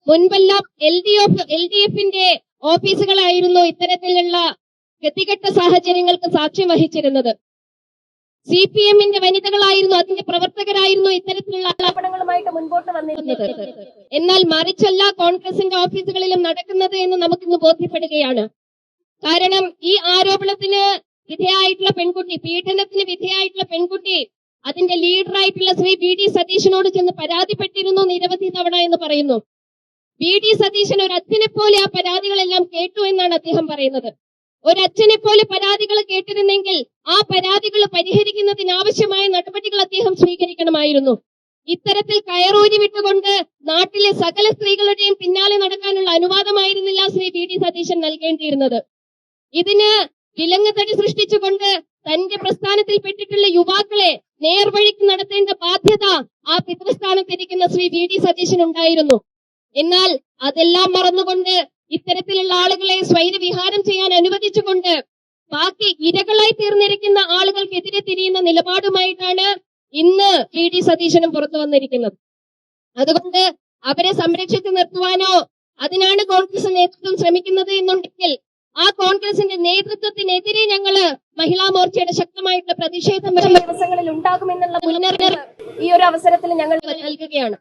മുൻപെല്ലാം LDFന്റെ ഓഫീസുകളായിരുന്നു ഇത്തരത്തിലുള്ള ഗതികെട്ട സാഹചര്യങ്ങൾക്ക് സാക്ഷ്യം വഹിച്ചിരുന്നത്. CPMന്റെ വനിതകളായിരുന്നു, അതിന്റെ പ്രവർത്തകരായിരുന്നു ഇത്തരത്തിലുള്ള ആരോപണങ്ങളുമായിട്ട് മുൻപോട്ട് വന്നിരുന്നത്. എന്നാൽ മറിച്ചല്ല കോൺഗ്രസിന്റെ ഓഫീസുകളിലും നടക്കുന്നത് എന്ന് നമുക്കിന്ന് ബോധ്യപ്പെടുകയാണ്. കാരണം ഈ ആരോപണത്തിന് വിധേയായിട്ടുള്ള പെൺകുട്ടി, പീഡനത്തിന് വിധേയായിട്ടുള്ള പെൺകുട്ടി അതിന്റെ ലീഡറായിട്ടുള്ള ശ്രീ VD സതീശനോട് ചെന്ന് പരാതിപ്പെട്ടിരുന്നു നിരവധി തവണ എന്ന് പറയുന്നു. VD സതീശൻ ഒരു അച്ഛനെ പോലെ ആ പരാതികളെല്ലാം കേട്ടു എന്നാണ് അദ്ദേഹം പറയുന്നത്. ഒരച്ഛനെ പോലെ പരാതികൾ കേട്ടിരുന്നെങ്കിൽ ആ പരാതികൾ പരിഹരിക്കുന്നതിനാവശ്യമായ നടപടികൾ അദ്ദേഹം സ്വീകരിക്കണമായിരുന്നു. ഇത്തരത്തിൽ കയറൂരി വിട്ടുകൊണ്ട് നാട്ടിലെ സകല സ്ത്രീകളുടെയും പിന്നാലെ നടക്കാനുള്ള അനുവാദമായിരുന്നില്ല ശ്രീ VD സതീശൻ നൽകേണ്ടിയിരുന്നത്. ഇതിന് വിലങ്ങുതടി സൃഷ്ടിച്ചുകൊണ്ട് തന്റെ പ്രസ്ഥാനത്തിൽപ്പെട്ടിട്ടുള്ള യുവാക്കളെ നേർവഴിക്ക് നടത്തേണ്ട ബാധ്യത ആ പിതൃസ്ഥാനത്തിരിക്കുന്ന ശ്രീ VD സതീശൻ ഉണ്ടായിരുന്നു. എന്നാൽ അതെല്ലാം മറന്നുകൊണ്ട് ഇത്തരത്തിലുള്ള ആളുകളെ സ്വൈരവിഹാരം ചെയ്യാൻ അനുവദിച്ചുകൊണ്ട് ബാക്കി ഇരകളായി തീർന്നിരിക്കുന്ന ആളുകൾക്കെതിരെ തിരിയുന്ന നിലപാടുമായിട്ടാണ് ഇന്ന് VD സതീശനും പുറത്തു വന്നിരിക്കുന്നത്. അതുകൊണ്ട് അവരെ സംരക്ഷിച്ചു നിർത്തുവാനോ അതിനാണ് കോൺഗ്രസ് നേതൃത്വം ശ്രമിക്കുന്നത് എന്നുണ്ടെങ്കിൽ ആ കോൺഗ്രസിന്റെ നേതൃത്വത്തിനെതിരെ ഞങ്ങള് മഹിളാ മോർച്ചയുടെ ശക്തമായിട്ടുള്ള പ്രതിഷേധം വരും ദിവസങ്ങളിൽ ഉണ്ടാകുമെന്നുള്ള മുന്നറിയിപ്പ് ഈ ഒരു അവസരത്തിൽ ഞങ്ങൾ നൽകുകയാണ്.